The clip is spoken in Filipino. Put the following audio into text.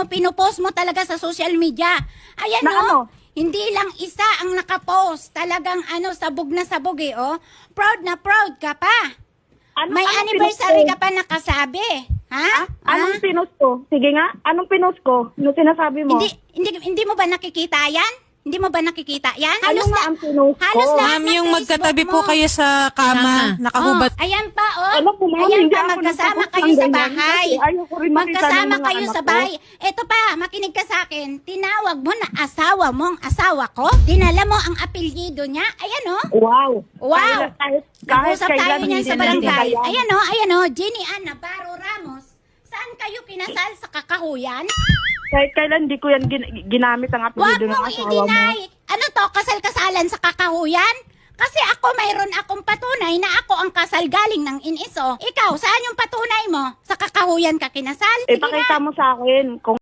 Pinupost mo talaga sa social media. Ayan Na ano? hindi lang isa ang nakapost. Talagang sabog na sabog oh. Proud na proud ka pa. May anniversary ka pa nakasabi. Ha? Anong pinost ko? Sige nga, anong pinost ko? Ano sinasabi mo? Hindi mo ba nakikita yan? Hindi mo ba nakikita yan? Ano nga ang pinost ko? halos lahat Ma'am, ng yung Facebook magkatabi mo. po kayo sa kama, nakahubad. Ayan pa, oh. Alam mo, ma'am, Ayan hindi pa, ako magkasama nagtapos kayo ng sa ganyan bahay. kasi ayoko rin makita ng Magkasama mga kayo anak sa ko. bahay. Ito pa, makinig ka sa akin. Tinawag mo na asawa mong asawa ko. Dinala mo ang apelyido niya. Ayan, oh. Wow. Wow. Kahit Nag-usap tayo kailan niyan hindi sa na barangay. yan. Ayan, oh. Jenny Ann Navarro Ramos. Saan kayo kinasal sa kakahuyan? Kahit kailan hindi ko yan ginamit ang Huwag apelido ng mong asawa mo. i-deny. Ano to, kasal-kasalan sa kakahuyan? Kasi ako, mayroon akong patunay na ako ang kasal galing ng iniso. Ikaw, saan yung patunay mo? Sa kakahuyan ka kinasal? Sige Ipakita na. mo sa akin kung